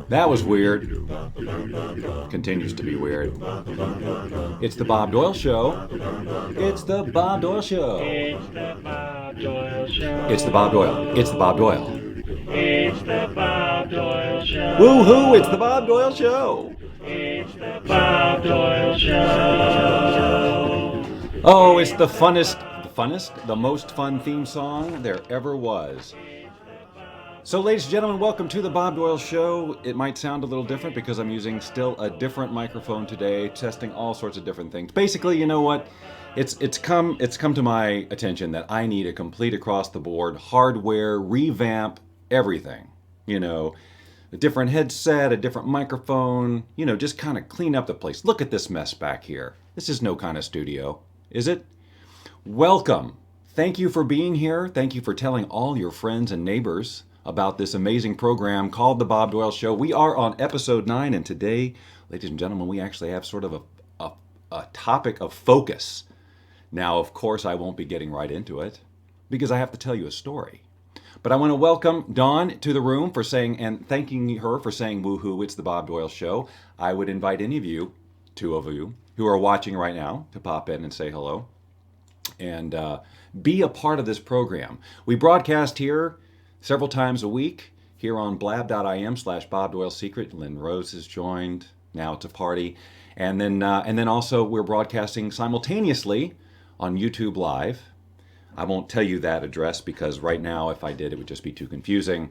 That was weird. Continues to be weird. It's the Bob Doyle Show. It's the Bob Doyle Show. It's the Bob Doyle Show. It's the Bob Doyle. It's the Bob Doyle. It's the Bob Doyle Show. Woo-hoo! It's the Bob Doyle Show. It's the Bob Doyle Show. Oh, it's the funnest, the most fun theme song there ever was. So, ladies and gentlemen, welcome to the Bob Doyle Show. It might sound a little different because I'm using still a different microphone today, testing all sorts of different things. Basically, you know what? It's come to my attention that I need a complete across the board hardware revamp everything. You know, a different headset, a different microphone, you know, just kind of clean up the place. Look at this mess back here. This is no kind of studio, is it? Welcome. Thank you for being here. Thank you for telling all your friends and neighbors about this amazing program called The Bob Doyle Show. We are on episode 9, and today, ladies and gentlemen, we actually have sort of a topic of focus. Now, of course, I won't be getting right into it because I have to tell you a story. But I want to welcome Dawn to the room for saying, and thanking her for saying, woohoo, it's The Bob Doyle Show. I would invite any of you, 2 of you, who are watching right now to pop in and say hello and be a part of this program. We broadcast here several times a week here on Blab.im/Bob Doyle Secret. Lynn Rose has joined. Now it's a party. And then also we're broadcasting simultaneously on YouTube Live. I won't tell you that address because right now if I did it would just be too confusing.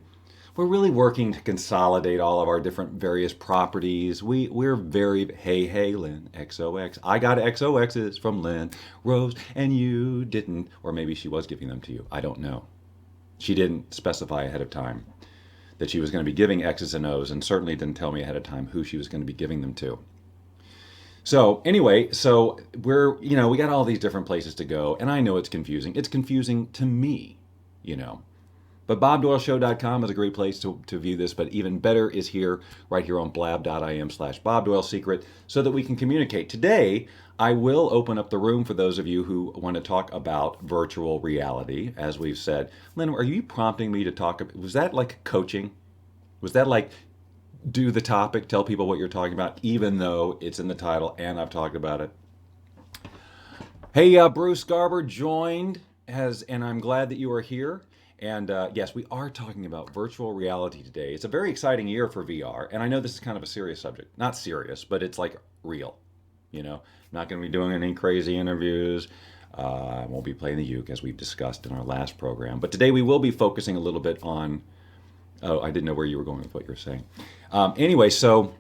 We're really working to consolidate all of our different various properties. We're very, hey Lynn, XOX. I got XOXs from Lynn Rose and you didn't. Or maybe she was giving them to you. I don't know. She didn't specify ahead of time that she was going to be giving X's and O's, and certainly didn't tell me ahead of time who she was going to be giving them to. So anyway, we got all these different places to go, and I know it's confusing. It's confusing to me, you know. But BobDoyleShow.com is a great place to view this, but even better is right here on Blab.im/Bob Doyle Secret, so that we can communicate. Today, I will open up the room for those of you who want to talk about virtual reality, as we've said. Lynn, are you prompting me to talk? Was that like coaching? Was that like do the topic, tell people what you're talking about, even though it's in the title and I've talked about it? Hey, Bruce Garber joined, and I'm glad that you are here. And yes, we are talking about virtual reality today. It's a very exciting year for VR, and I know this is kind of a serious subject. Not serious, but it's like real. You know, not going to be doing any crazy interviews. I won't be playing the uke, as we've discussed in our last program. But today we will be focusing a little bit on. Oh, I didn't know where you were going with what you were saying. Anyway, so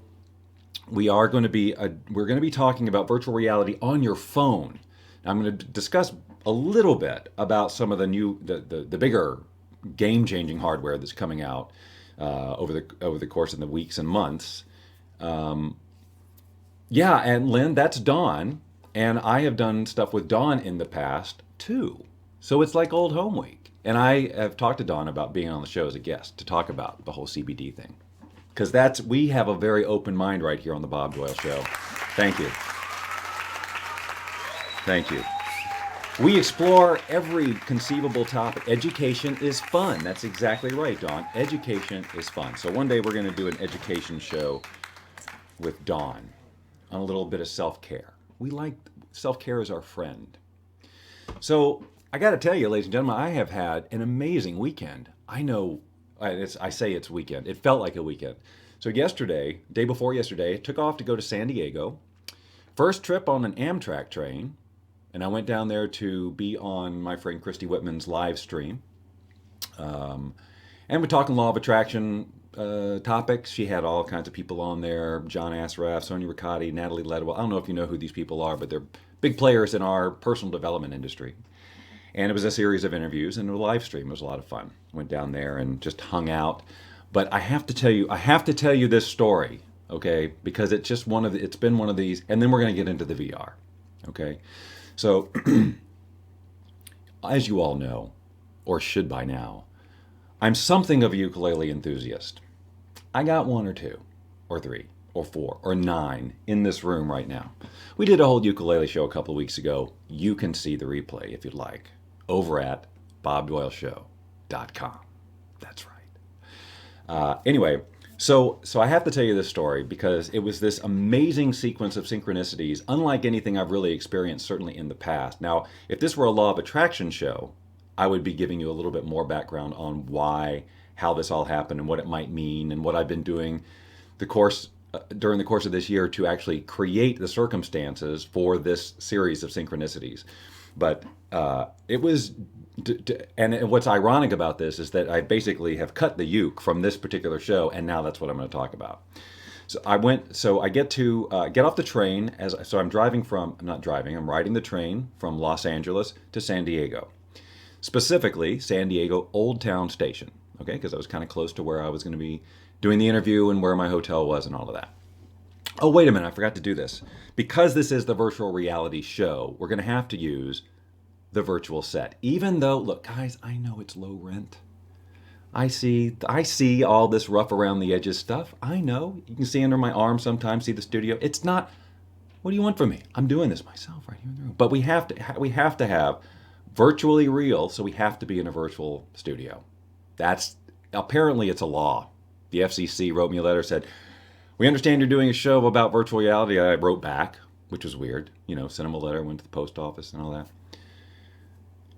we're going to be talking about virtual reality on your phone. Now, I'm going to discuss a little bit about some of the bigger game-changing hardware that's coming out over the course of the weeks and months. Yeah, and Lynn, that's Dawn, and I have done stuff with Dawn in the past too. So it's like old home week. And I have talked to Dawn about being on the show as a guest to talk about the whole CBD thing. Because we have a very open mind right here on the Bob Doyle Show. Thank you. Thank you. We explore every conceivable topic. Education is fun. That's exactly right, Dawn. Education is fun. So one day we're going to do an education show with Dawn on a little bit of self-care. We like self-care as our friend. So I got to tell you, ladies and gentlemen, I have had an amazing weekend. I know, I say it's weekend. It felt like a weekend. So day before yesterday, took off to go to San Diego. First trip on an Amtrak train. And I went down there to be on my friend Christy Whitman's live stream. And we're talking law of attraction topics. She had all kinds of people on there. John Assaraf, Sonia Riccati, Natalie Ledwell. I don't know if you know who these people are, but they're big players in our personal development industry. And it was a series of interviews and a live stream. It was a lot of fun. Went down there and just hung out. But I have to tell you this story, okay? Because it's been one of these, and then we're going to get into the VR, okay? So, as you all know, or should by now, I'm something of a ukulele enthusiast. I got 1 or 2, or 3, or 4, or 9 in this room right now. We did a whole ukulele show a couple of weeks ago. You can see the replay if you'd like over at bobdoyleshow.com. That's right. Anyway, so I have to tell you this story because it was this amazing sequence of synchronicities, unlike anything I've really experienced, certainly in the past. Now, if this were a law of attraction show, I would be giving you a little bit more background on why, how this all happened, and what it might mean, and what I've been doing during the course of this year to actually create the circumstances for this series of synchronicities. But it was, and what's ironic about this is that I basically have cut the uke from this particular show, and now that's what I'm going to talk about. So I get to get off the train, I'm I'm riding the train from Los Angeles to San Diego. Specifically, San Diego Old Town Station, okay, because I was kind of close to where I was going to be doing the interview and where my hotel was and all of that. Oh, wait a minute, I forgot to do this. Because this is the virtual reality show, we're going to have to use the virtual set. Even though, look, guys, I know it's low rent. I see all this rough around the edges stuff. I know. You can see under my arm sometimes, see the studio. It's not, what do you want from me? I'm doing this myself right here in the room. But we have to have virtually real, so we have to be in a virtual studio. Apparently it's a law. The FCC wrote me a letter, said, we understand you're doing a show about virtual reality. I wrote back, which was weird. Sent them a letter, went to the post office and all that.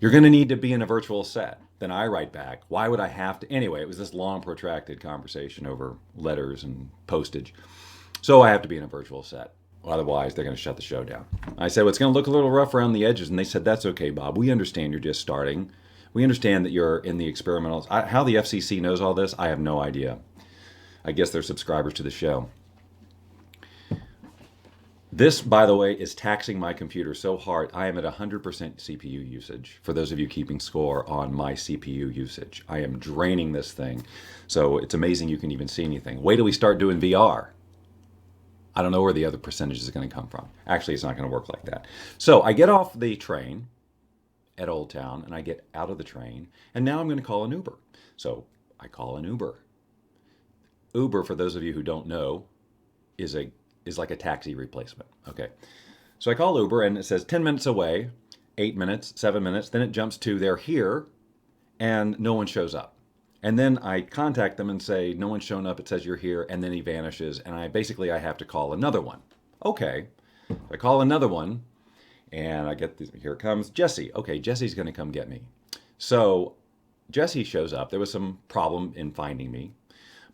You're going to need to be in a virtual set. Then I write back, why would I have to? Anyway, it was this long, protracted conversation over letters and postage. So I have to be in a virtual set. Otherwise, they're going to shut the show down. I said, well, it's going to look a little rough around the edges. And they said, that's okay, Bob. We understand you're just starting. We understand that you're in the experimentals. How the FCC knows all this, I have no idea. I guess they're subscribers to the show. This, by the way, is taxing my computer so hard. I am at 100% CPU usage. For those of you keeping score on my CPU usage, I am draining this thing. So it's amazing you can even see anything. Wait till we start doing VR. I don't know where the other percentage is going to come from. Actually, it's not going to work like that. So I get off the train at Old Town, and I get out of the train, and now I'm going to call an Uber. So I call an Uber. Uber, for those of you who don't know, is like a taxi replacement. Okay. So I call Uber and it says 10 minutes away, 8 minutes, 7 minutes. Then it jumps to they're here and no one shows up. And then I contact them and say, no one's shown up. It says you're here. And then he vanishes. And I have to call another one. Okay. I call another one and here it comes, Jesse. Okay. Jesse's going to come get me. So Jesse shows up. There was some problem in finding me.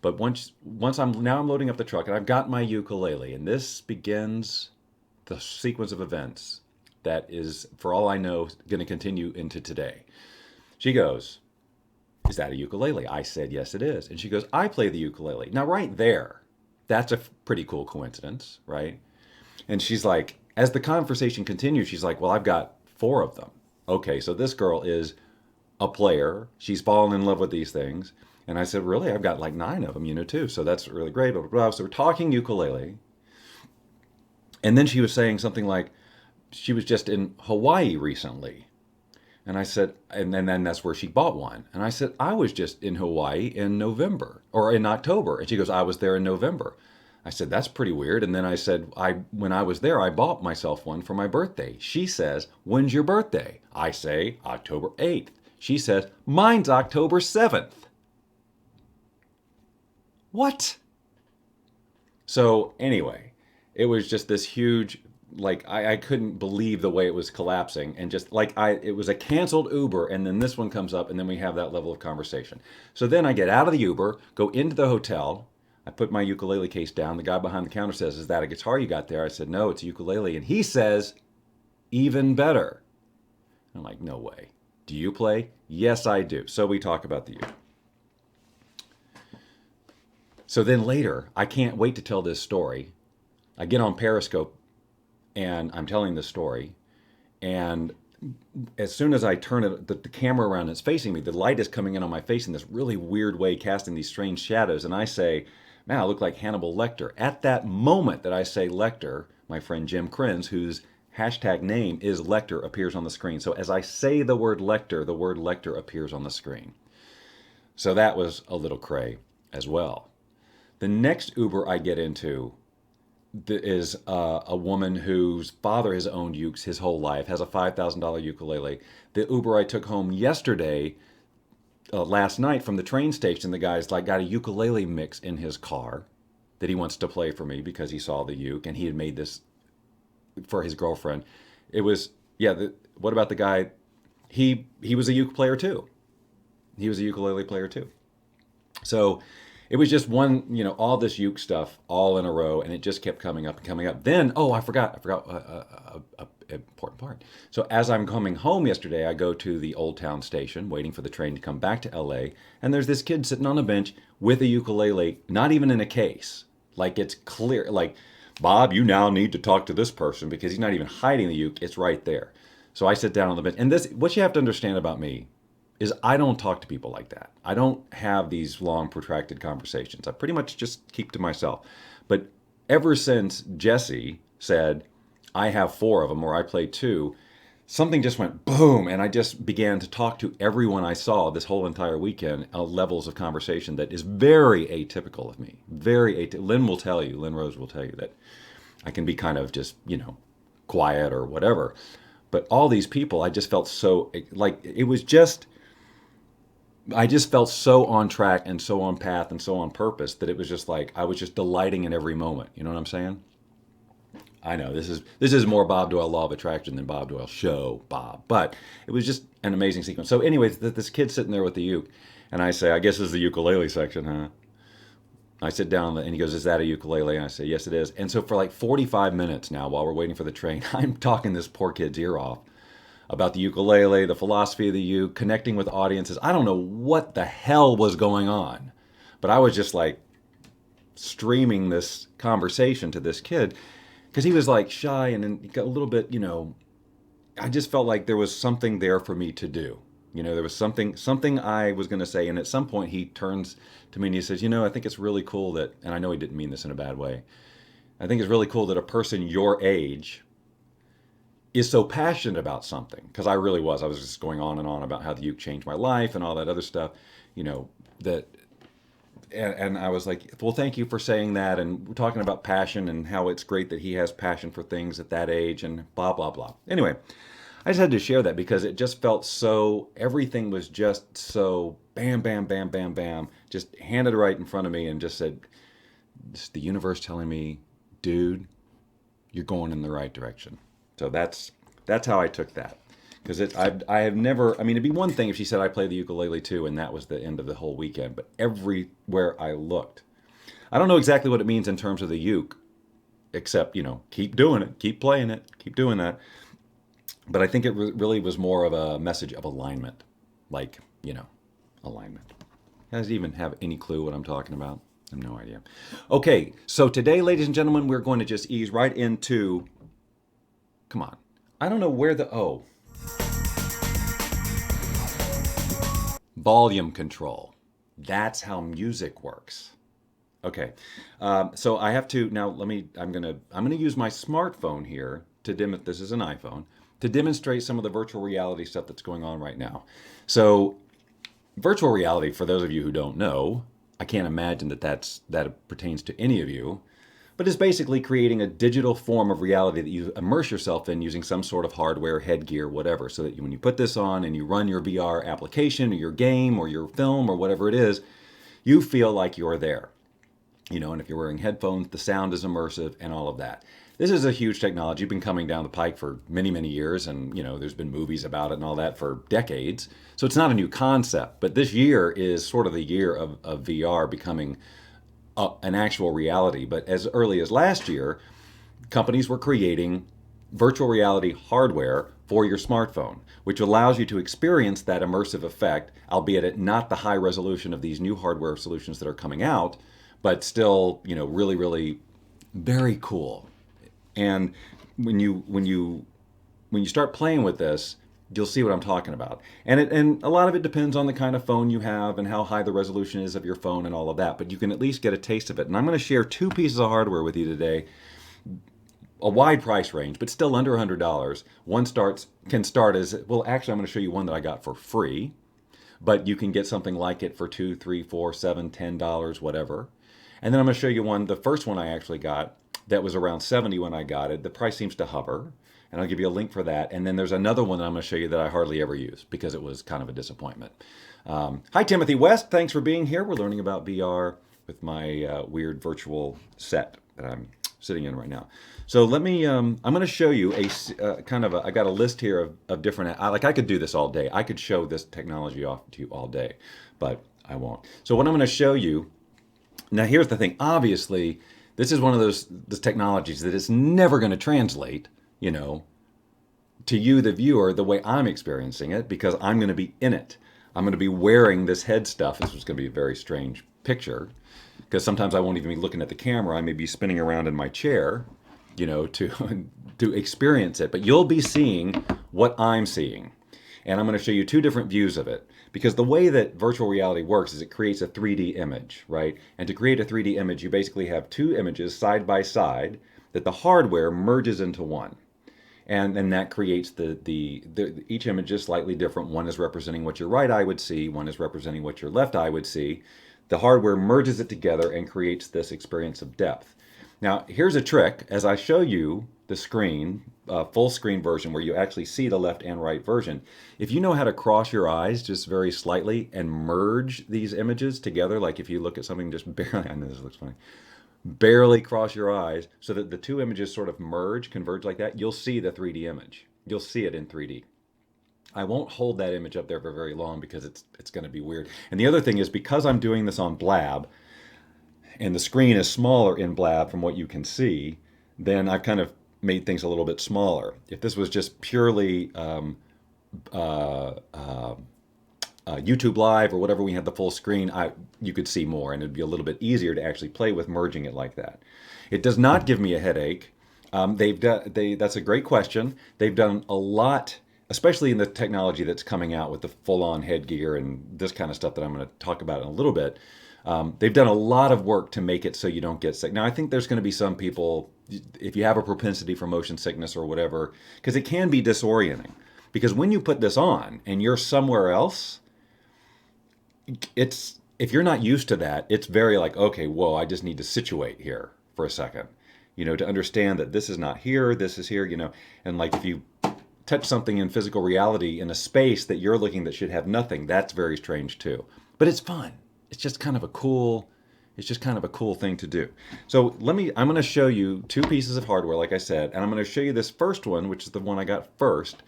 But once I'm loading up the truck and I've got my ukulele, and this begins the sequence of events that is, for all I know, going to continue into today. She goes, is that a ukulele? I said, yes, it is. And she goes, I play the ukulele. Now, right there, that's a pretty cool coincidence, right? And she's like, as the conversation continues, she's like, well, I've got 4 of them. Okay, so this girl is a player. She's fallen in love with these things. And I said, really? I've got like 9 of them, too. So that's really great. Blah, blah, blah. So we're talking ukulele. And then she was saying something like she was just in Hawaii recently. And I said, and then that's where she bought one. And I said, I was just in Hawaii in November or in October. And she goes, I was there in November. I said, that's pretty weird. And then I said, when I was there, I bought myself one for my birthday. She says, when's your birthday? I say, October 8th. She says, mine's October 7th. What? So anyway, it was just this huge, like, I couldn't believe the way it was collapsing, and just like it was a canceled Uber, and then this one comes up, and then we have that level of conversation. So then I get out of the Uber, go into the hotel, I put my ukulele case down. The guy behind the counter says, is that a guitar you got there? I said, no, it's a ukulele. And he says, even better. I'm like, no way. Do you play? Yes, I do. So we talk about the uke. So then later, I can't wait to tell this story. I get on Periscope and I'm telling this story. And as soon as I turn it, the camera around, it's facing me, the light is coming in on my face in this really weird way, casting these strange shadows. And I say, man, I look like Hannibal Lecter. At that moment that I say Lecter, my friend Jim Krenz, whose hashtag name is Lecter, appears on the screen. So as I say the word Lecter appears on the screen. So that was a little cray as well. The next Uber I get into, is a woman whose father has owned ukes his whole life, has a $5,000 ukulele. The Uber I took home yesterday, last night from the train station, the guy's like got a ukulele mix in his car that he wants to play for me because he saw the uke and he had made this for his girlfriend. It was, yeah. What about the guy? He was a uke player too. He was a ukulele player too. So it was just one, all this uke stuff all in a row, and it just kept coming up and coming up. Then, oh, I forgot a important part. So as I'm coming home yesterday, I go to the Old Town station, waiting for the train to come back to LA, and there's this kid sitting on a bench with a ukulele, not even in a case. Like it's clear, like, Bob, you now need to talk to this person because he's not even hiding the uke, it's right there. So I sit down on the bench, and this, what you have to understand about me is I don't talk to people like that. I don't have these long, protracted conversations. I pretty much just keep to myself. But ever since Jesse said, I have four of them, or I play two, something just went boom, and I just began to talk to everyone I saw this whole entire weekend at levels of conversation that is very atypical of me. Very atypical. Lynn Rose will tell you that I can be kind of just, quiet or whatever. But all these people, I just felt so, like, it was just, I just felt so on track and so on path and so on purpose that it was just like I was just delighting in every moment. You know what I'm saying? I know this is more Bob Doyle Law of Attraction than Bob Doyle Show Bob, but it was just an amazing sequence. So, anyways, this kid's sitting there with the uke, and I say, "I guess this is the ukulele section, huh?" I sit down and he goes, "Is that a ukulele?" And I say, "Yes, it is." And so for like 45 minutes now, while we're waiting for the train, I'm talking this poor kid's ear off about the ukulele, the philosophy of the uke, connecting with audiences. I don't know what the hell was going on, but I was just like streaming this conversation to this kid because he was like shy and then he got a little bit, I just felt like there was something there for me to do. There was something I was going to say. And at some point he turns to me and he says, I think it's really cool that, and I know he didn't mean this in a bad way, I think it's really cool that a person your age is so passionate about something, because I really was. I was just going on and on about how the uke changed my life and all that other stuff, that, and I was like, well, thank you for saying that, and we're talking about passion and how it's great that he has passion for things at that age and blah, blah, blah. Anyway, I just had to share that because it just felt so, everything was just so bam, bam, bam, bam, bam, just handed right in front of me and just said, this is the universe telling me, dude, you're going in the right direction. So that's how I took that, because I have never. I mean, it'd be one thing if she said I play the ukulele too, and that was the end of the whole weekend. But everywhere I looked, I don't know exactly what it means in terms of the uke, except keep doing it, keep playing it, keep doing that. But I think it really was more of a message of alignment, like alignment. Does it even have any clue what I'm talking about? I have no idea. Okay, so today, ladies and gentlemen, we're going to just ease right into. Come on. I don't know where volume control. That's how music works. Okay. So I have to, now I'm going to use my smartphone here this is an iPhone, to demonstrate some of the virtual reality stuff that's going on right now. So virtual reality, for those of you who don't know, I can't imagine that pertains to any of you. But it's basically creating a digital form of reality that you immerse yourself in using some sort of hardware, headgear, whatever, so that when you put this on and you run your VR application or your game or your film or whatever it is, you feel like you're there. And if you're wearing headphones, the sound is immersive and all of that. This is a huge technology, been coming down the pike for many, many years, and there's been movies about it and all that for decades. So it's not a new concept, but this year is sort of the year of VR becoming an actual reality. But as early as last year, companies were creating virtual reality hardware for your smartphone, which allows you to experience that immersive effect, albeit at not the high resolution of these new hardware solutions that are coming out, but still, really, really very cool. And when you start playing with this, you'll see what I'm talking about. And a lot of it depends on the kind of phone you have and how high the resolution is of your phone and all of that, but you can at least get a taste of it. And I'm going to share two pieces of hardware with you today, a wide price range, but still under $100. One can start as, well, actually I'm going to show you one that I got for free, but you can get something like it for $2, $3, $4, $7, $10, whatever. And then I'm going to show you the first one I actually got that was around 70 when I got it. The price seems to hover, and I'll give you a link for that. And then there's another one that I'm going to show you that I hardly ever use because it was kind of a disappointment. Hi, Timothy West. Thanks for being here. We're learning about VR with my weird virtual set that I'm sitting in right now. So let me, I'm going to show you a kind of I got a list here of different, like I could do this all day. I could show this technology off to you all day, but I won't. So what I'm going to show you, now here's the thing. Obviously, this is one of those technologies that is never going to translate, you know, to you, the viewer, the way I'm experiencing it, because I'm going to be in it. I'm going to be wearing this head stuff. This was going to be a very strange picture, because sometimes I won't even be looking at the camera. I may be spinning around in my chair, you know, to experience it. But you'll be seeing what I'm seeing. And I'm going to show you two different views of it. Because the way that virtual reality works is it creates a 3D image, right? And to create a 3D image, you basically have two images side by side that the hardware merges into one. And then that creates each image is slightly different. One is representing what your right eye would see. One is representing what your left eye would see. The hardware merges it together and creates this experience of depth. Now, here's a trick. As I show you the screen, full screen version where you actually see the left and right version, if you know how to cross your eyes just very slightly and merge these images together, like if you look at something just barely, I know this looks funny, barely cross your eyes so that the two images sort of merge, converge like that, you'll see the 3D image. You'll see it in 3D. I won't hold that image up there for very long because it's going to be weird. And the other thing is, because I'm doing this on Blab, and the screen is smaller in Blab from what you can see, then I've kind of made things a little bit smaller. If this was just purely YouTube Live or whatever, we had the full screen, you could see more, and it'd be a little bit easier to actually play with merging it like that. It does not give me a headache. That's a great question. They've done a lot, especially in the technology that's coming out with the full-on headgear and this kind of stuff that I'm going to talk about in a little bit. They've done a lot of work to make it so you don't get sick. Now, I think there's going to be some people, if you have a propensity for motion sickness or whatever, because it can be disorienting. Because when you put this on and you're somewhere else, if you're not used to that, it's very like, okay, whoa, I just need to situate here for a second, you know, to understand that this is not here, this is here, you know. And like if you touch something in physical reality in a space that you're looking that should have nothing, that's very strange too. But it's fun. It's just kind of a cool thing to do. So I'm going to show you two pieces of hardware, like I said, and I'm going to show you this first one, which is the one I got first.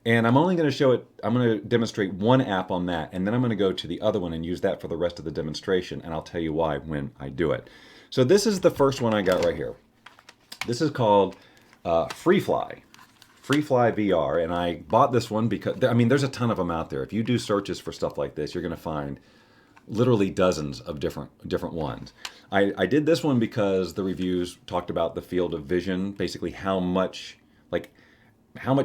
And I'm only going to show it, I'm going to demonstrate one app on that, and then I'm going to go to the other one and use that for the rest of the demonstration, and I'll tell you why when I do it. So this is the first one I got right here. This is called FreeFly VR, and I bought this one because, I mean, there's a ton of them out there. If you do searches for stuff like this, you're going to find literally dozens of different ones. I did this one because the reviews talked about the field of vision, basically how much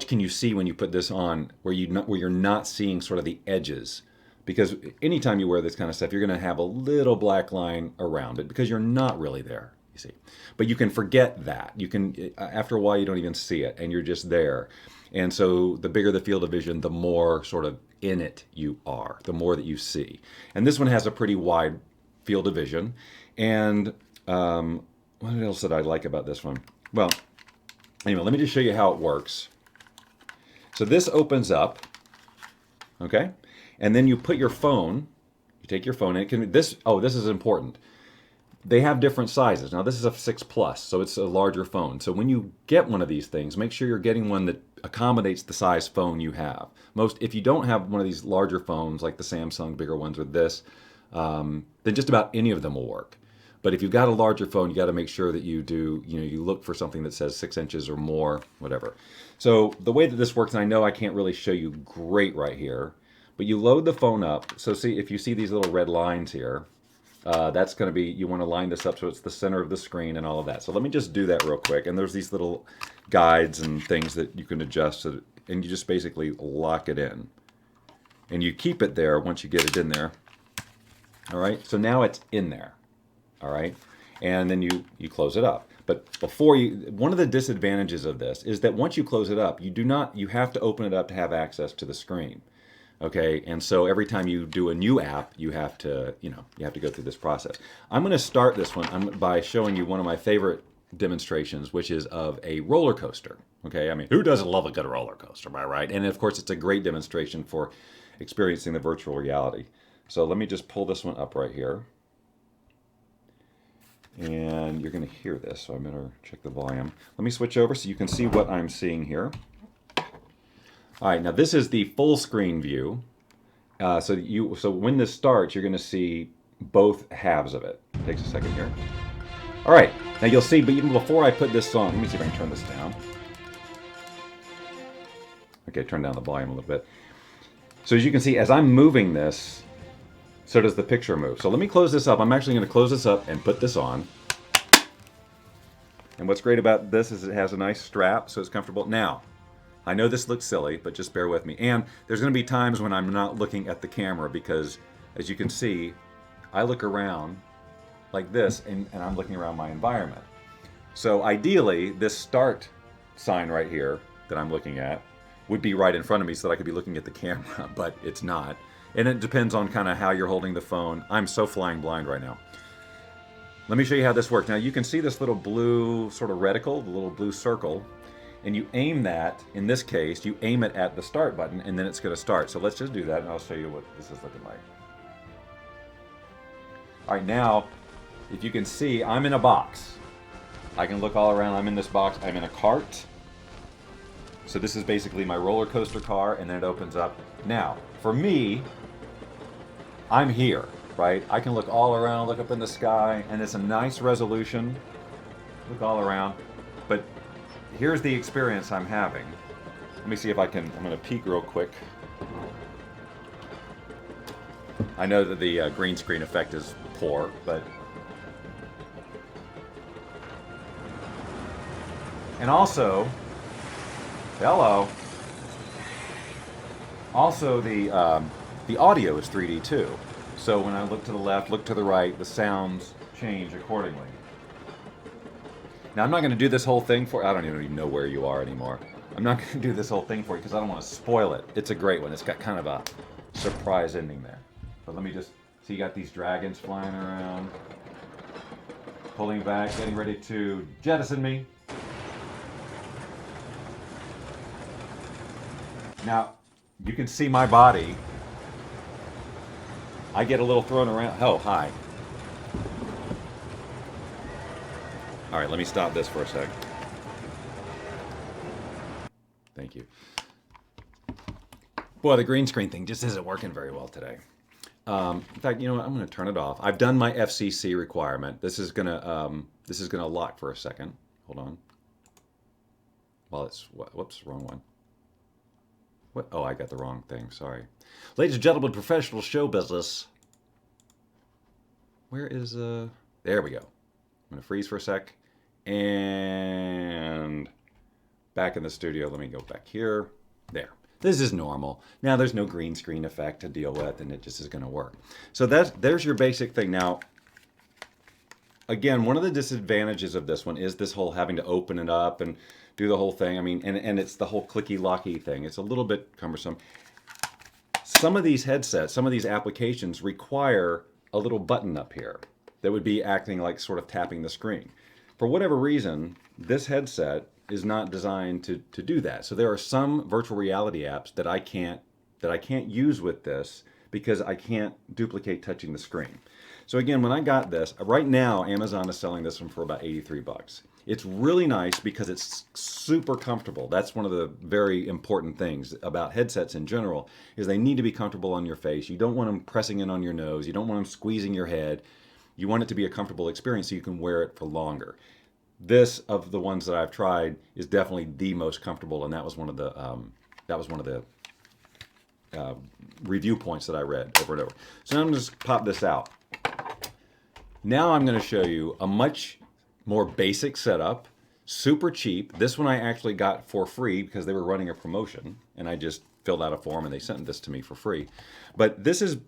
can you see when you put this on where you're not seeing sort of the edges. Because anytime you wear this kind of stuff, you're going to have a little black line around it because you're not really there, you see. But you can forget that. You can, after a while, you don't even see it, and you're just there. And so the bigger the field of vision, the more sort of in it you are, the more that you see. And this one has a pretty wide field of vision. And what else did I like about this one? Well, anyway, let me just show you how it works. So this opens up, okay? And then you put your phone, you take your phone, and it can, this is important. They have different sizes. Now this is a 6 Plus, so it's a larger phone. So when you get one of these things, make sure you're getting one that accommodates the size phone you have. If you don't have one of these larger phones, like the Samsung bigger ones or this, then just about any of them will work. But if you've got a larger phone, you got to make sure that you look for something that says 6 inches or more, whatever. So the way that this works, and I know I can't really show you great right here, but you load the phone up. So see, if you see these little red lines here, that's going to be, you want to line this up so it's the center of the screen and all of that. So let me just do that real quick. And there's these little guides and things that you can adjust, and you just basically lock it in. And you keep it there once you get it in there. All right, so now it's in there. All right, and then you close it up. But one of the disadvantages of this is that once you close it up, you have to open it up to have access to the screen. Okay, and so every time you do a new app, you have to, go through this process. I'm going to start this one by showing you one of my favorite demonstrations, which is of a roller coaster. Okay, I mean, who doesn't love a good roller coaster, am I right? And of course, it's a great demonstration for experiencing the virtual reality. So let me just pull this one up right here. And you're going to hear this, so I better check the volume. Let me switch over so you can see what I'm seeing here. All right, now this is the full screen view. So when this starts, you're going to see both halves of it. It takes a second here. All right, now you'll see, but even before I put this on, let me see if I can turn this down. Okay, turn down the volume a little bit. So as you can see, as I'm moving this, so does the picture move. So let me close this up. I'm actually going to close this up and put this on. And what's great about this is it has a nice strap, so it's comfortable. Now, I know this looks silly, but just bear with me. And there's going to be times when I'm not looking at the camera because, as you can see, I look around like this, and I'm looking around my environment. So ideally, this start sign right here that I'm looking at would be right in front of me so that I could be looking at the camera, but it's not. And it depends on kind of how you're holding the phone. I'm so flying blind right now. Let me show you how this works. Now you can see this little blue sort of reticle, the little blue circle, and you aim that, in this case, you aim it at the start button and then it's going to start. So let's just do that and I'll show you what this is looking like. All right, now, if you can see, I'm in a box. I can look all around. I'm in this box. I'm in a cart. So this is basically my roller coaster car, and then it opens up. Now, for me, I'm here, right? I can look all around, look up in the sky, and it's a nice resolution. Look all around. But here's the experience I'm having. Let me see if I'm going to peek real quick. I know that the green screen effect is poor, but... And also, hello. Also, the audio is 3D too. So when I look to the left, look to the right, the sounds change accordingly. Now I'm not going to do this whole thing for. I don't even know where you are anymore. I'm not going to do this whole thing for you because I don't want to spoil it. It's a great one. It's got kind of a surprise ending there. But let me just see. You got these dragons flying around, pulling back, getting ready to jettison me. Now, you can see my body. I get a little thrown around. Oh, hi. All right, let me stop this for a sec. Thank you. Boy, the green screen thing just isn't working very well today. In fact, you know what? I'm going to turn it off. I've done my FCC requirement. This is gonna lock for a second. Hold on. Well, it's whoops, wrong one. What? Oh, I got the wrong thing. Sorry. Ladies and gentlemen, professional show business. Where is there we go. I'm gonna freeze for a sec. And back in the studio. Let me go back here. There. This is normal. Now there's no green screen effect to deal with, and it just is gonna work. So there's your basic thing. Now, again, one of the disadvantages of this one is this whole having to open it up and do the whole thing. I mean, and it's the whole clicky-locky thing. It's a little bit cumbersome. Some of these headsets, some of these applications require a little button up here that would be acting like sort of tapping the screen. For whatever reason, this headset is not designed to do that. So there are some virtual reality apps that I can't use with this because I can't duplicate touching the screen. So again, when I got this, right now Amazon is selling this one for about 83 bucks. It's really nice because it's super comfortable. That's one of the very important things about headsets in general, is they need to be comfortable on your face. You don't want them pressing in on your nose. You don't want them squeezing your head. You want it to be a comfortable experience so you can wear it for longer. This, of the ones that I've tried, is definitely the most comfortable, and that was one of the review points that I read over and over. So now I'm going to just pop this out. Now I'm going to show you a much more basic setup, super cheap. This one I actually got for free because they were running a promotion, and I just filled out a form and they sent this to me for free. But this is,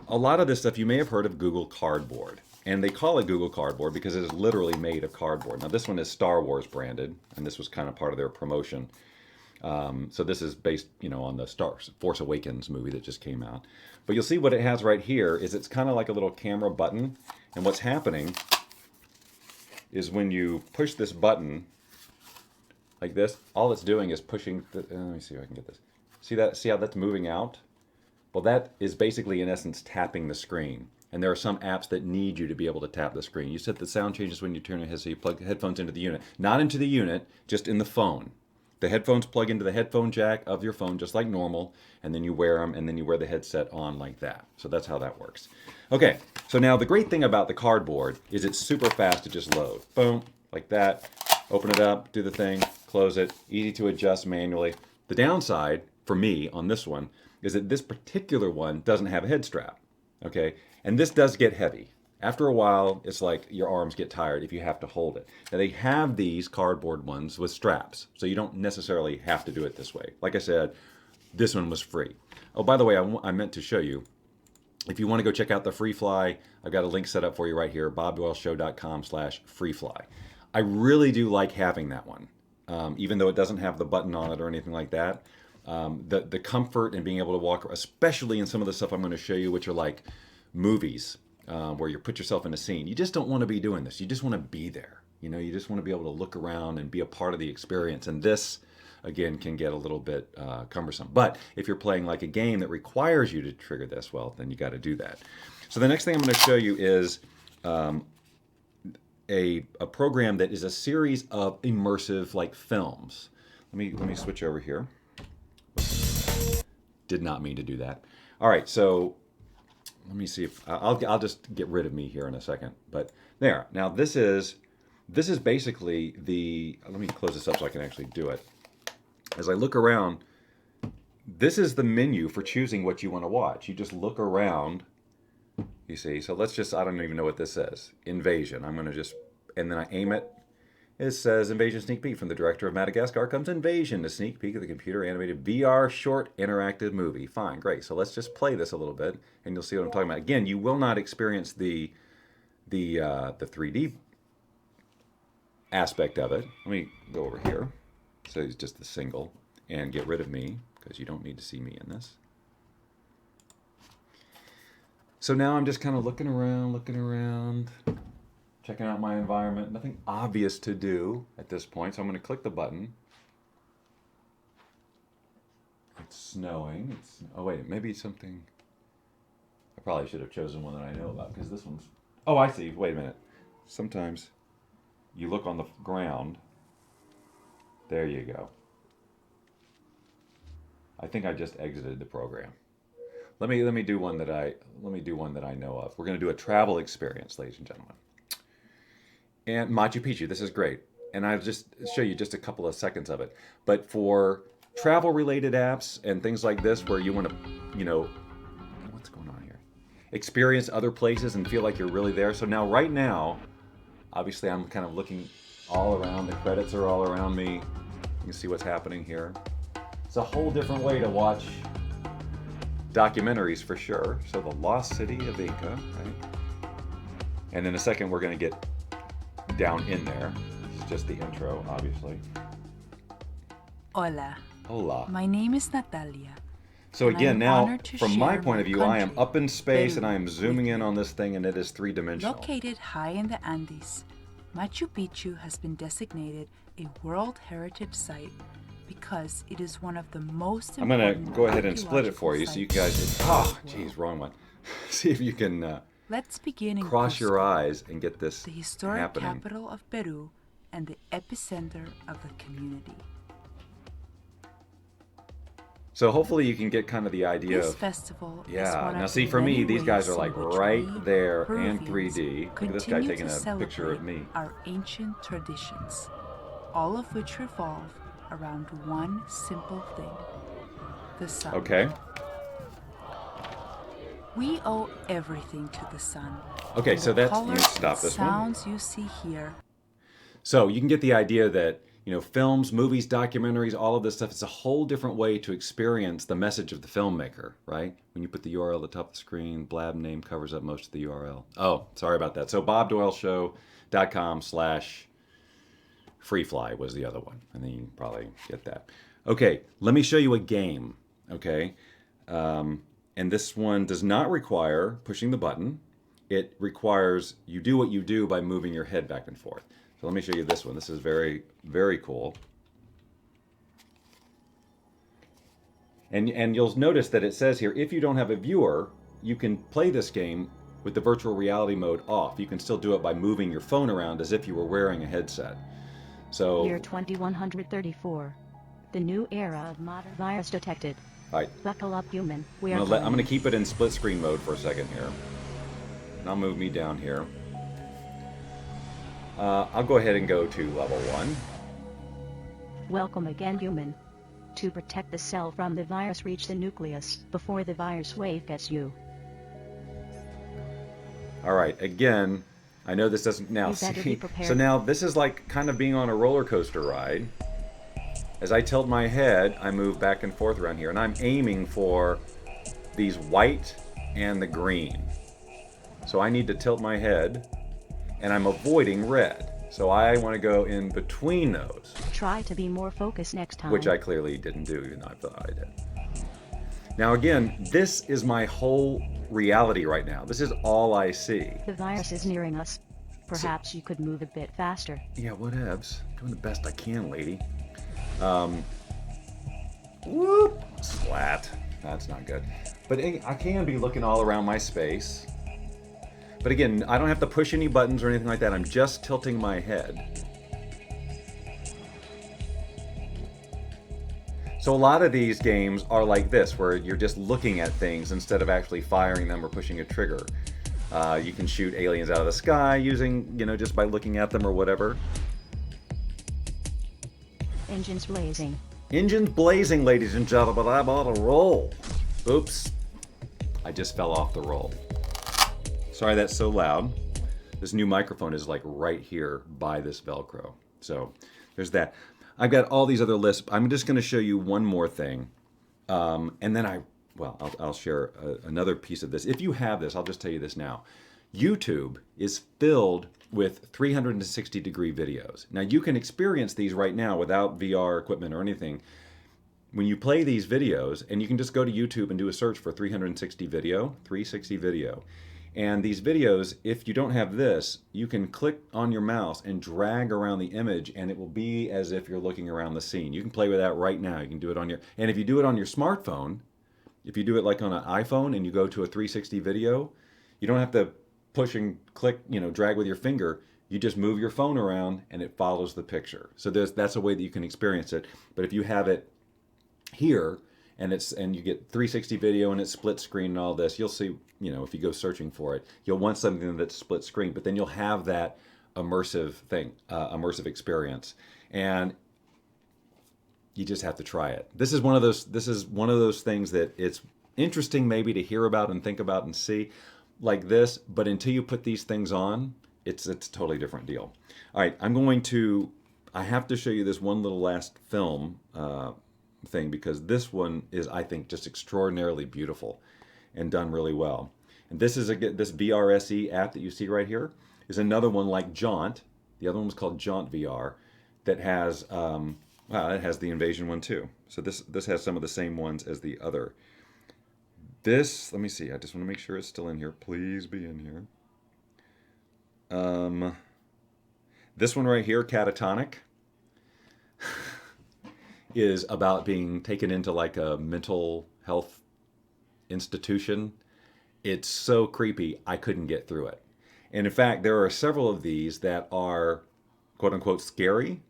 a lot of this stuff you may have heard of Google Cardboard. And they call it Google Cardboard because it is literally made of cardboard. Now this one is Star Wars branded, and this was kind of part of their promotion. So this is based, on the Force Awakens movie that just came out. But you'll see what it has right here is it's kind of like a little camera button. And what's happening is when you push this button like this, all it's doing is pushing, let me see if I can get this. See that? See how that's moving out? Well, that is basically, in essence, tapping the screen. And there are some apps that need you to be able to tap the screen. You set the sound changes when you turn your head, so you plug the headphones into the unit. Not into the unit, just in the phone. The headphones plug into the headphone jack of your phone, just like normal, and then you wear them, and then you wear the headset on like that. So that's how that works. Okay, so now the great thing about the cardboard is it's super fast to just load. Boom, like that. Open it up, do the thing, close it. Easy to adjust manually. The downside, for me, on this one, is that this particular one doesn't have a head strap. Okay, and this does get heavy. After a while, it's like your arms get tired if you have to hold it. Now they have these cardboard ones with straps, so you don't necessarily have to do it this way. Like I said, this one was free. Oh, by the way, I meant to show you, if you want to go check out the FreeFly, I've got a link set up for you right here, bobdoyleshow.com/freefly. I really do like having that one, even though it doesn't have the button on it or anything like that. The comfort and being able to walk, especially in some of the stuff I'm going to show you, which are like movies, where you put yourself in a scene. You just don't want to be doing this. You just want to be there. You know, you just want to be able to look around and be a part of the experience. And this, again, can get a little bit cumbersome. But if you're playing like a game that requires you to trigger this, well, then you got to do that. So the next thing I'm going to show you is a program that is a series of immersive like films. Let me switch over here. Did not mean to do that. All right, so let me see if I'll just get rid of me here in a second. But there. Now this is basically the. Let me close this up so I can actually do it. As I look around, this is the menu for choosing what you want to watch. You just look around. You see. So let's just. I don't even know what this says. Invasion. I'm going to just, and then I aim it. It says Invasion Sneak Peek from the director of Madagascar comes Invasion, a sneak peek of the computer animated VR short interactive movie. Fine, great. So let's just play this a little bit, and you'll see what I'm talking about. Again, you will not experience the 3D aspect of it. Let me go over here. So it's just the single, and get rid of me because you don't need to see me in this. So now I'm just kind of looking around. Checking out my environment. Nothing obvious to do at this point, so I'm going to click the button. It's snowing. Oh wait, maybe something. I probably should have chosen one that I know about because this one's. Oh, I see. Wait a minute. Sometimes you look on the ground. There you go. I think I just exited the program. Let me do one that I know of. We're going to do a travel experience, ladies and gentlemen. And Machu Picchu, this is great. And I'll just show you just a couple of seconds of it. But for travel-related apps and things like this where you want to, what's going on here? Experience other places and feel like you're really there. So now, right now, obviously I'm kind of looking all around. The credits are all around me. You can see what's happening here. It's a whole different way to watch documentaries for sure. So the Lost City of Inca, right? And in a second, we're going to get down in there. It's just the intro, obviously. Hola. Hola. My name is Natalia. So again, now, honored to from my share point of my view, I am country, up in space and Peru, I am zooming with in you. on this thing, and it is three-dimensional. Located high in the Andes, Machu Picchu has been designated a World Heritage Site because it is one of the most I'm going to important go ahead and split it for you so you guys sites can, in oh, the geez, world. wrong one. See if you can Let's begin in cross your Cusco, eyes and get this the historic happening. capital of Peru and the epicenter of the community. So hopefully you can get kind of the idea This of, festival is yeah. one Now of see, the for me, many these guys are ways like in which right we, there and Peruvians, 3D. Look at this guy continue taking to a picture of celebrate me. our ancient traditions, all of which revolve around one simple thing: the sun. Okay. We owe everything to the sun. Okay, and so the that's, you colors stop and this one. sounds you see here. So you can get the idea that, films, movies, documentaries, all of this stuff, it's a whole different way to experience the message of the filmmaker, right? When you put the URL at the top of the screen, Blab name covers up most of the URL. Oh, sorry about that. So bobdoyleshow.com/freefly was the other one. And then you can probably get that. Okay, let me show you a game, okay? And this one does not require pushing the button. it requires you do what you do by moving your head back and forth. So let me show you this one. This is very, very cool. And you'll notice that it says here, if you don't have a viewer, you can play this game with the virtual reality mode off. You can still do it by moving your phone around as if you were wearing a headset. So Year 2134. The new era of modern virus detected. all right, Buckle up, human. I'm going to keep it in split screen mode for a second here. And I'll move me down here. I'll go ahead and go to level 1. Welcome again, human. To protect the cell from the virus, reach the nucleus before the virus wave gets you. All right, again, I know this doesn't now You better be see. prepared. So now this is like kind of being on a roller coaster ride. As I tilt my head, I move back and forth around here, and I'm aiming for these white and the green. So I need to tilt my head, and I'm avoiding red. So I want to go in between those, Try to be more focused next time. which I clearly didn't do, even though I thought I did. Now again, this is my whole reality right now. This is all I see. The virus is nearing us. Perhaps you could move a bit faster. Yeah, whatevs. Doing the best I can, lady. Whoop! Splat. That's not good. But I can be looking all around my space. But again, I don't have to push any buttons or anything like that. I'm just tilting my head. So a lot of these games are like this, where you're just looking at things instead of actually firing them or pushing a trigger. You can shoot aliens out of the sky using, just by looking at them or whatever. Engines blazing. Engines blazing, ladies and gentlemen. I'm on a roll. Oops. I just fell off the roll. Sorry that's so loud. This new microphone is like right here by this Velcro. So there's that. I've got all these other lists. I'm just going to show you one more thing. And then I'll share another piece of this. If you have this, I'll just tell you this now. YouTube is filled with 360-degree videos. Now, you can experience these right now without VR equipment or anything. When you play these videos, and you can just go to YouTube and do a search for 360 video. And these videos, if you don't have this, you can click on your mouse and drag around the image, and it will be as if you're looking around the scene. You can play with that right now. You can do it on and if you do it on your smartphone, if you do it like on an iPhone and you go to a 360 video, you don't have to push and click, drag with your finger. You just move your phone around and it follows the picture. So that's a way that you can experience it. But if you have it here and you get 360 video and it's split screen and all this, you'll see, if you go searching for it, you'll want something that's split screen, but then you'll have that immersive experience. And you just have to try it. This is one of those things that it's interesting maybe to hear about and think about and see like this, but until you put these things on, it's a totally different deal. All right, I have to show you this one little last film thing, because this one is, I think, just extraordinarily beautiful and done really well. And this VRSE app that you see right here is another one like Jaunt. The other one was called Jaunt VR that has it has the Invasion one too. So this has some of the same ones as the other. Let me see. I just want to make sure it's still in here. Please be in here. This one right here, Catatonic, is about being taken into like a mental health institution. It's so creepy, I couldn't get through it. And in fact, there are several of these that are quote unquote scary,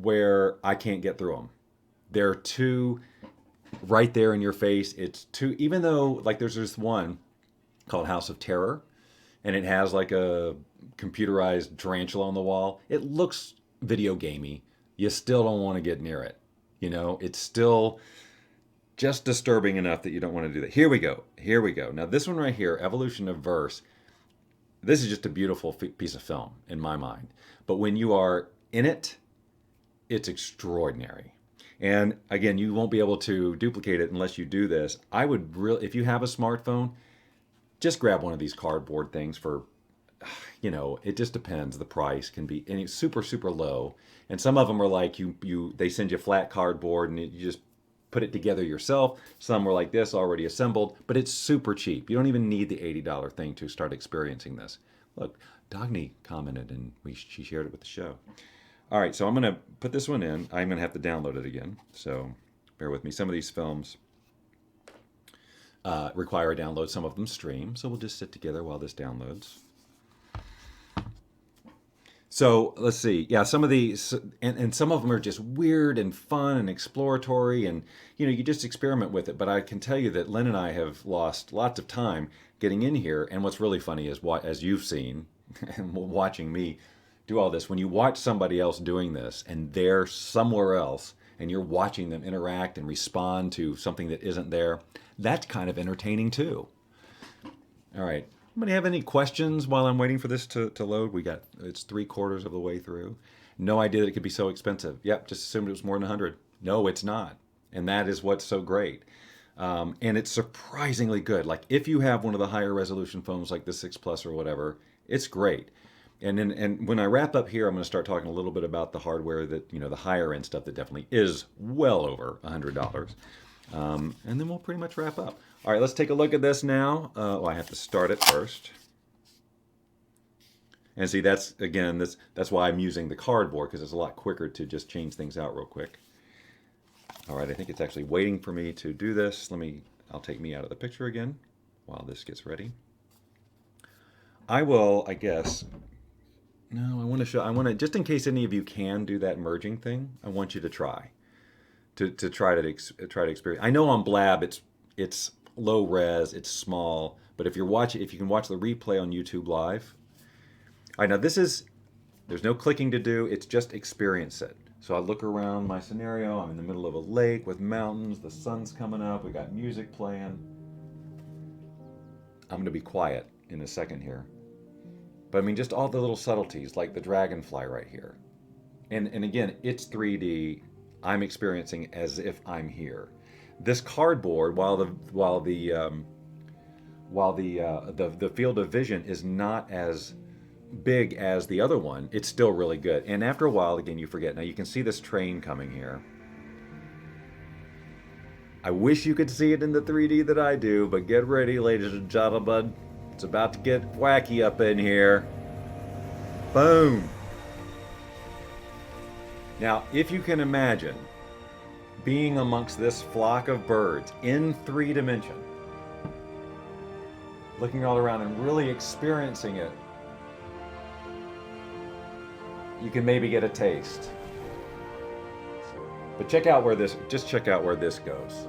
where I can't get through them. They're too right there in your face. It's too, even though like there's this one called House of Terror, and it has like a computerized tarantula on the wall. It looks video gamey. You still don't want to get near it. It's still just disturbing enough that you don't want to do that. Here we go. Now this one right here, Evolution of Verse, this is just a beautiful piece of film in my mind. But when you are in it, it's extraordinary. And again, you won't be able to duplicate it unless you do this. I would really, if you have a smartphone, just grab one of these cardboard things for, it just depends. The price can be super, super low. And some of them are like they send you flat cardboard and you just put it together yourself. Some were like this, already assembled, but it's super cheap. You don't even need the $80 thing to start experiencing this. Look, Dagny commented and she shared it with the show. All right, so I'm going to put this one in. I'm going to have to download it again, so bear with me. Some of these films require a download, some of them stream, so we'll just sit together while this downloads. So let's see. Yeah, some of these, and some of them are just weird and fun and exploratory, and you just experiment with it. But I can tell you that Lynn and I have lost lots of time getting in here. And what's really funny is, as you've seen, and watching me do all this, when you watch somebody else doing this, and they're somewhere else, and you're watching them interact and respond to something that isn't there, that's kind of entertaining too. All right. Anybody have any questions while I'm waiting for this to load? It's 3/4 of the way through. No idea that it could be so expensive. Yep, just assumed it was more than 100. No, it's not. And that is what's so great. And it's surprisingly good. Like if you have one of the higher resolution phones like the 6 Plus or whatever, it's great. And when I wrap up here, I'm going to start talking a little bit about the hardware that, the higher end stuff that definitely is well over $100. And then we'll pretty much wrap up. All right, let's take a look at this now. I have to start it first. And see, that's why I'm using the cardboard, because it's a lot quicker to just change things out real quick. All right, I think it's actually waiting for me to do this. I'll take me out of the picture again while this gets ready. I will, I guess. No, I want to just in case any of you can do that merging thing, I want you to try. To try to experience. I know on Blab it's low res, it's small, but if you can watch the replay on YouTube Live. All right, now there's no clicking to do, it's just experience it. So I look around my scenario, I'm in the middle of a lake with mountains, the sun's coming up, we got music playing. I'm going to be quiet in a second here. But I mean, just all the little subtleties, like the dragonfly right here. And again, it's 3D. I'm experiencing as if I'm here. This cardboard, while the field of vision is not as big as the other one, it's still really good. And after a while, again, you forget. Now you can see this train coming here. I wish you could see it in the 3D that I do, but get ready, ladies and gentlemen. It's about to get wacky up in here. Boom. Now, if you can imagine being amongst this flock of birds in 3 dimension, looking all around and really experiencing it, you can maybe get a taste. But check out where this goes.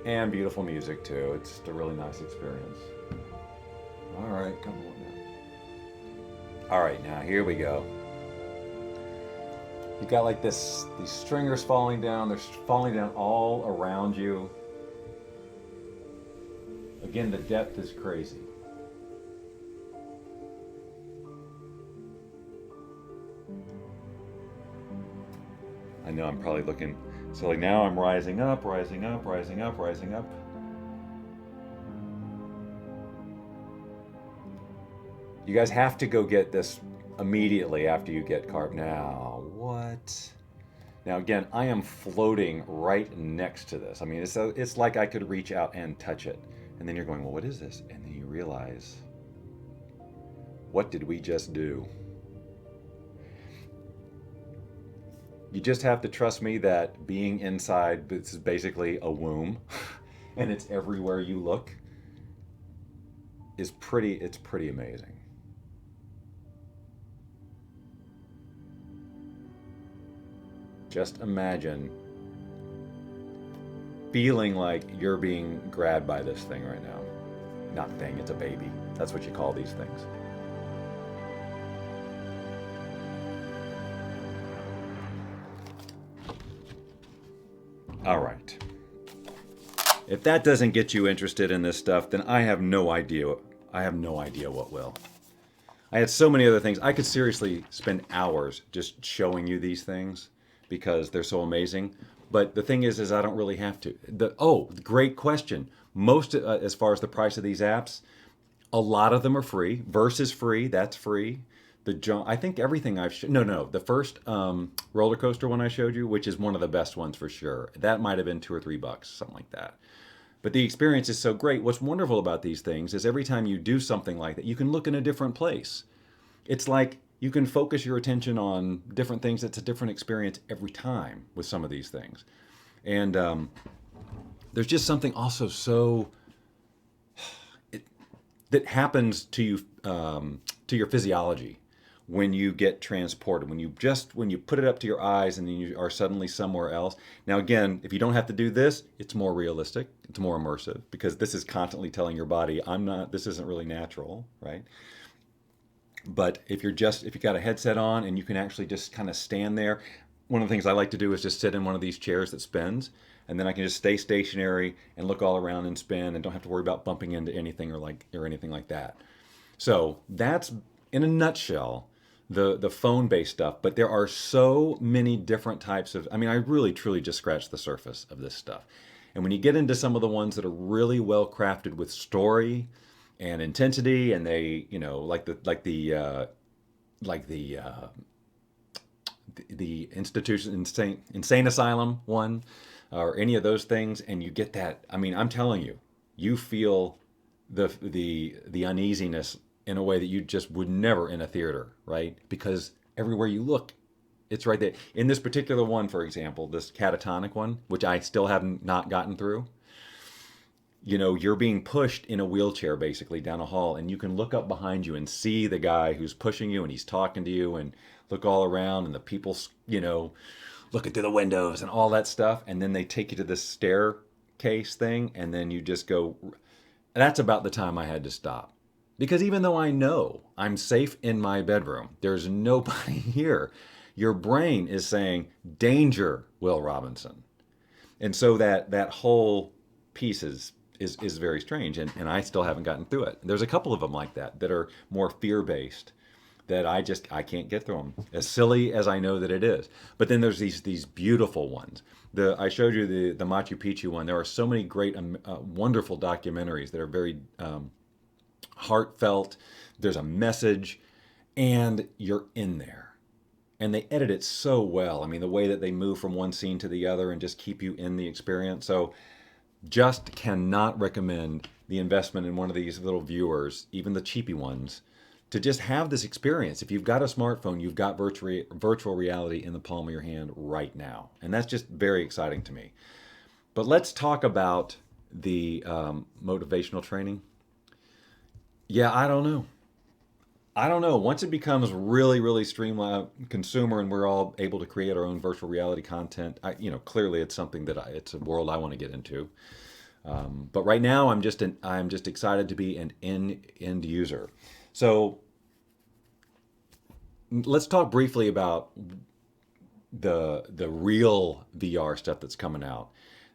And beautiful music too. It's just a really nice experience. All right, come on now. All right, now here we go. You got like these stringers falling down. They're falling down all around you. Again, the depth is crazy. I know I'm probably looking. So like now I'm rising up, rising up, rising up, rising up. You guys have to go get this immediately after you get carb. Now, what? Now again, I am floating right next to this. I mean, it's like I could reach out and touch it. And then you're going, well, what is this? And then you realize, what did we just do? You just have to trust me that being inside, this is basically a womb, and it's everywhere you look, it's pretty amazing. Just imagine feeling like you're being grabbed by this thing right now. Not thing, it's a baby. That's what you call these things. All right. If that doesn't get you interested in this stuff, then I have no idea. What will. I had so many other things. I could seriously spend hours just showing you these things because they're so amazing. But the thing is I don't really have to. Great question. Most, as far as the price of these apps, a lot of them are free. Verse is free. That's free. I think everything no, the first roller coaster one I showed you, which is one of the best ones for sure. That might have been $2 or $3, something like that. But the experience is so great. What's wonderful about these things is every time you do something like that, you can look in a different place. It's like you can focus your attention on different things. It's a different experience every time with some of these things. And there's just something also so that happens to you, to your physiology when you get transported, when you put it up to your eyes and then you are suddenly somewhere else. Now again, if you don't have to do this, it's more realistic, it's more immersive, because this is constantly telling your body, this isn't really natural, right? But if you've got a headset on and you can actually just kind of stand there, one of the things I like to do is just sit in one of these chairs that spins, and then I can just stay stationary and look all around and spin and don't have to worry about bumping into anything or anything like that. So that's, in a nutshell, the phone-based stuff. But there are so many different types of, I really truly just scratched the surface of this stuff. And when you get into some of the ones that are really well crafted with story and intensity, and they, the insane asylum one, or any of those things, and you get that. I'm telling you, you feel the uneasiness in a way that you just would never in a theater, right? Because everywhere you look, it's right there. In this particular one, for example, this catatonic one, which I still haven't not gotten through, you're being pushed in a wheelchair basically down a hall, and you can look up behind you and see the guy who's pushing you, and he's talking to you, and look all around, and the people, looking through the windows and all that stuff. And then they take you to this staircase thing, and then you just go. That's about the time I had to stop. Because even though I know I'm safe in my bedroom, there's nobody here, your brain is saying, danger, Will Robinson. And so that whole piece is very strange, and I still haven't gotten through it. There's a couple of them like that are more fear-based, that I can't get through them, as silly as I know that it is. But then there's these beautiful ones. I showed you the Machu Picchu one. There are so many great, wonderful documentaries that are very heartfelt. There's a message, and you're in there. And they edit it so well. The way that they move from one scene to the other and just keep you in the experience. So just cannot recommend the investment in one of these little viewers, even the cheapy ones, to just have this experience. If you've got a smartphone, you've got virtual reality in the palm of your hand right now. And that's just very exciting to me. But let's talk about the motivational training. Yeah, I don't know. Once it becomes really, really streamlined consumer, and we're all able to create our own virtual reality content, clearly it's something that it's a world I want to get into. But right now, I'm just excited to be an end user. So let's talk briefly about the real VR stuff that's coming out.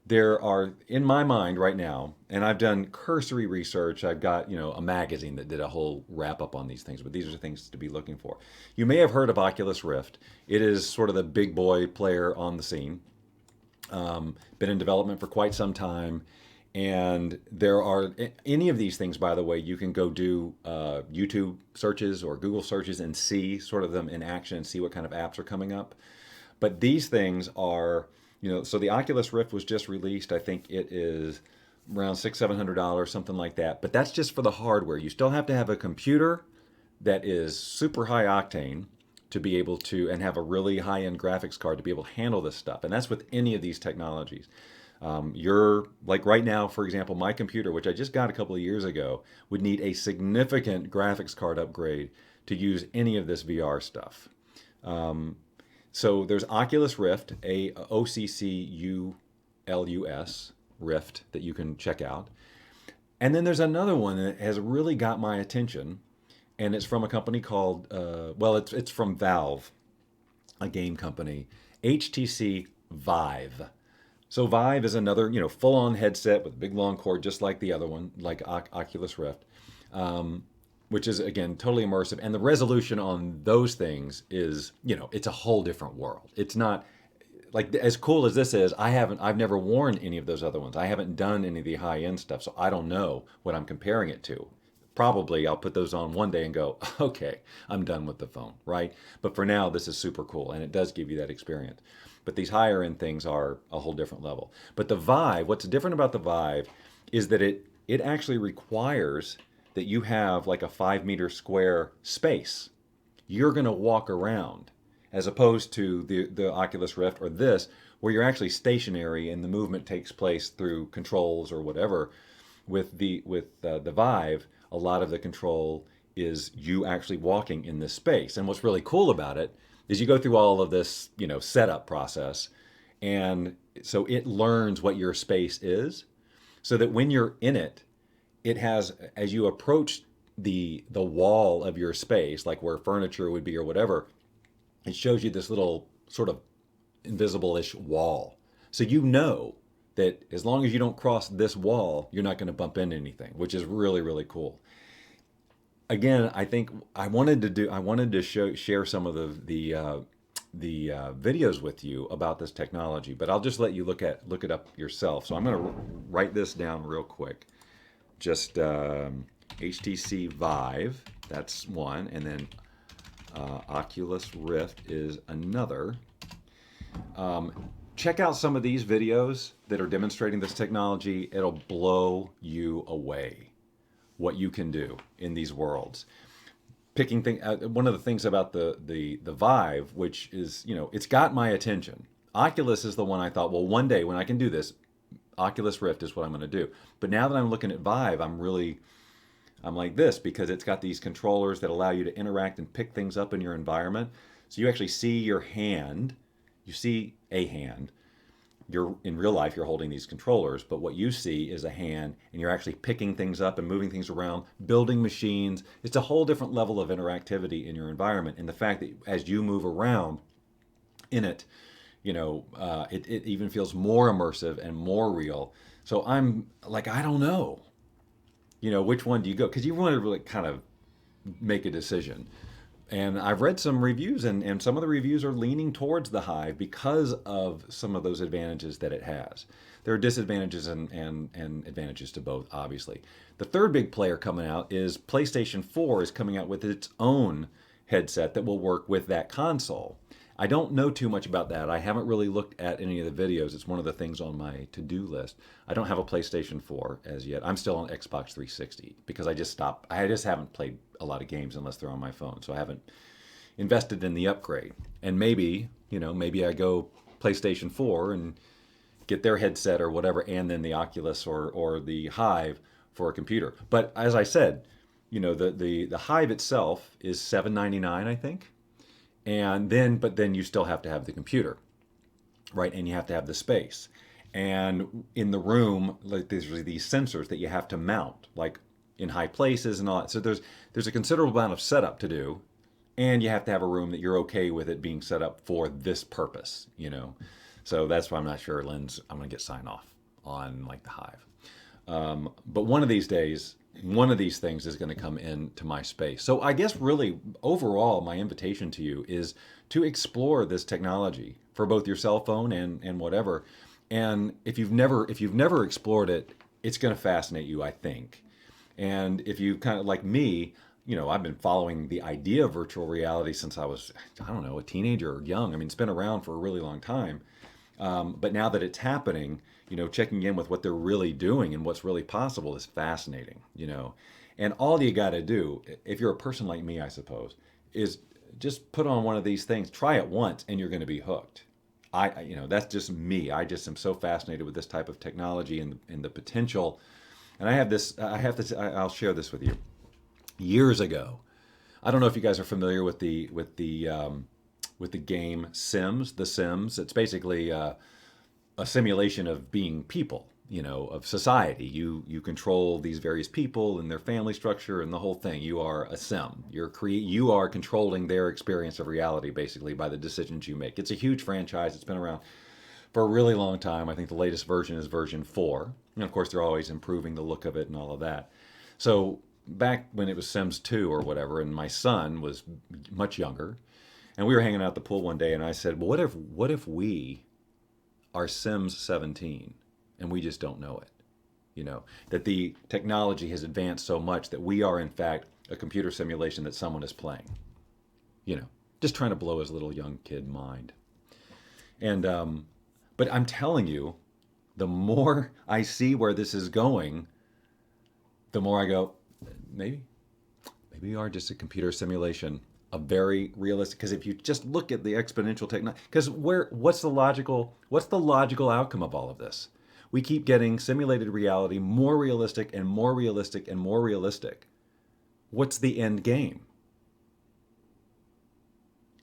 There are, in my mind right now, and I've done cursory research. I've got, a magazine that did a whole wrap up on these things, but these are things to be looking for. You may have heard of Oculus Rift. It is sort of the big boy player on the scene. Been in development for quite some time. And there are any of these things, by the way, you can go do YouTube searches or Google searches and see sort of them in action and see what kind of apps are coming up. But these things are, so the Oculus Rift was just released. I think it is around $600-700, something like that. But that's just for the hardware. You still have to have a computer that is super high octane to be able to, and have a really high-end graphics card to be able to handle this stuff. And that's with any of these technologies. You're like right now, for example, my computer, which I just got a couple of years ago, would need a significant graphics card upgrade to use any of this VR stuff. So there's Oculus Rift, OCCULUS Rift, that you can check out. And then there's another one that has really got my attention, and it's from a company called, it's from Valve, a game company, HTC Vive. So Vive is another, full-on headset with a big long cord, just like the other one, like Oculus Rift, which is, again, totally immersive. And the resolution on those things is, it's a whole different world. It's not, like, as cool as this is, I've never worn any of those other ones. I haven't done any of the high-end stuff, so I don't know what I'm comparing it to. Probably I'll put those on one day and go, okay, I'm done with the phone, right? But for now, this is super cool, and it does give you that experience. But these higher end things are a whole different level. But the Vive, what's different about the Vive is that it actually requires that you have like a 5 meter square space. You're going to walk around, as opposed to the Oculus Rift or this, where you're actually stationary and the movement takes place through controls or whatever. With the Vive, a lot of the control is you actually walking in this space. And what's really cool about it is you go through all of this, setup process, and so it learns what your space is, so that when you're in it, it has, as you approach the wall of your space, like where furniture would be or whatever, it shows you this little sort of invisible-ish wall. So you know that as long as you don't cross this wall, you're not going to bump into anything, which is really, really cool. Again, I think I wanted to share some of the videos with you about this technology, but I'll just let you look it up yourself. So I'm going to write this down real quick. Just HTC Vive, that's one, and then Oculus Rift is another. Check out some of these videos that are demonstrating this technology. It'll blow you away what you can do in these worlds. One of the things about the Vive, which is, it's got my attention. Oculus is the one I thought, well, one day when I can do this, Oculus Rift is what I'm going to do. But now that I'm looking at Vive, I'm like this, because it's got these controllers that allow you to interact and pick things up in your environment. So you actually see your hand, you see a hand. In real life, you're holding these controllers, but what you see is a hand, and you're actually picking things up and moving things around, building machines. It's a whole different level of interactivity in your environment. And the fact that as you move around in it, it even feels more immersive and more real. So I'm like, I don't know, which one do you go? Because you want to really kind of make a decision. And I've read some reviews, and some of the reviews are leaning towards the Hive because of some of those advantages that it has. There are disadvantages and advantages to both, obviously. The third big player coming out is PlayStation 4 is coming out with its own headset that will work with that console. I don't know too much about that. I haven't really looked at any of the videos. It's one of the things on my to-do list. I don't have a PlayStation 4 as yet. I'm still on Xbox 360 because I just haven't played a lot of games unless they're on my phone. So I haven't invested in the upgrade. And maybe I go PlayStation 4 and get their headset or whatever, and then the Oculus or the Hive for a computer. But as I said, the Hive itself is $7.99, I think. But then you still have to have the computer, right? And you have to have the space. And in the room, like there's these sensors that you have to mount, like in high places and all that. So there's a considerable amount of setup to do, and you have to have a room that you're okay with it being set up for this purpose, So that's why I'm not sure, I'm going to get sign off on like the Hive. But one of these days, one of these things is going to come into my space. So I guess really overall, my invitation to you is to explore this technology for both your cell phone and whatever. And if you've never explored it, it's going to fascinate you, I think. And if you kind of like me, I've been following the idea of virtual reality since I was, I don't know, a teenager or young. I mean, it's been around for a really long time. But now that it's happening, checking in with what they're really doing and what's really possible is fascinating, And all you got to do, if you're a person like me, I suppose, is just put on one of these things, try it once, and you're going to be hooked. That's just me. I just am so fascinated with this type of technology and the potential. And I'll share this with you. Years ago, I don't know if you guys are familiar with the game Sims. The Sims. It's basically a simulation of being people, of society. You control these various people and their family structure and the whole thing. You are a Sim. You are controlling their experience of reality basically by the decisions you make. It's a huge franchise. It's been around for a really long time. I think the latest version is version 4. And of course, they're always improving the look of it and all of that. So back when it was Sims 2 or whatever, and my son was much younger, and we were hanging out at the pool one day, and I said, well, what if we are Sims 17 and we just don't know it? that the technology has advanced so much that we are in fact a computer simulation that someone is playing. Just trying to blow his little young kid mind. And but I'm telling you, the more I see where this is going, the more I go, maybe we are just a computer simulation, a very realistic. Because if you just look at the exponential technology, because what's the logical outcome of all of this? We keep getting simulated reality more realistic and more realistic and more realistic. What's the end game?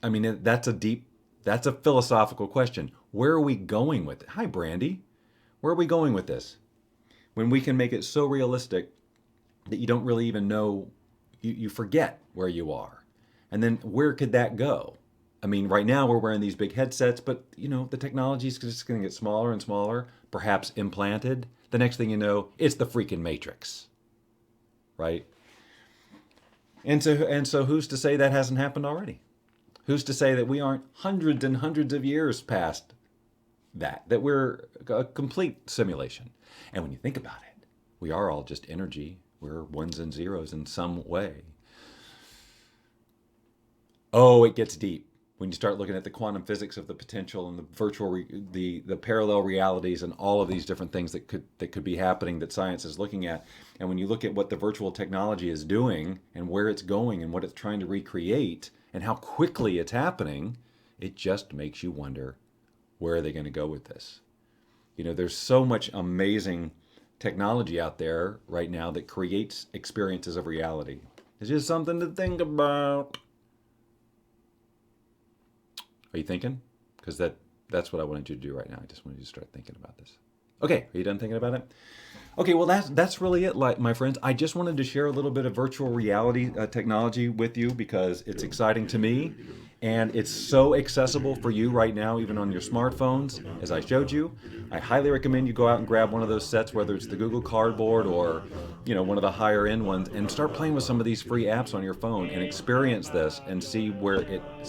I mean, that's a philosophical question. Where are we going with it? Hi, Brandy. Where are we going with this? When we can make it so realistic that you don't really even know, you forget where you are. And then where could that go? I mean, right now we're wearing these big headsets, but the technology is just going to get smaller and smaller, perhaps implanted. The next thing you know, it's the freaking Matrix, right? And so who's to say that hasn't happened already? Who's to say that we aren't hundreds and hundreds of years past that we're a complete simulation? And when you think about it, we are all just energy. We're ones and zeros in some way. Oh, it gets deep when you start looking at the quantum physics of the potential and the virtual, the parallel realities and all of these different things that could be happening that science is looking at. And when you look at what the virtual technology is doing and where it's going and what it's trying to recreate and how quickly it's happening, it just makes you wonder, where are they going to go with this? There's so much amazing technology out there right now that creates experiences of reality. It's just something to think about. Are you thinking? Because that's what I wanted you to do right now. I just wanted you to start thinking about this. Okay, are you done thinking about it? Okay, well that's really it, my friends. I just wanted to share a little bit of virtual reality technology with you because it's exciting to me, and it's so accessible for you right now, even on your smartphones, as I showed you. I highly recommend you go out and grab one of those sets, whether it's the Google Cardboard or one of the higher end ones, and start playing with some of these free apps on your phone and experience this and see where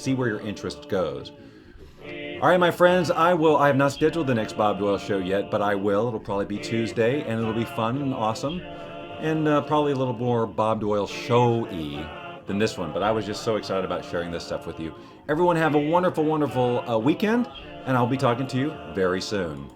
your interest goes. All right, my friends, I have not scheduled the next Bob Doyle show yet, but I will. It'll probably be Tuesday, and it'll be fun and awesome, and probably a little more Bob Doyle show-y than this one, but I was just so excited about sharing this stuff with you. Everyone have a wonderful, wonderful weekend, and I'll be talking to you very soon.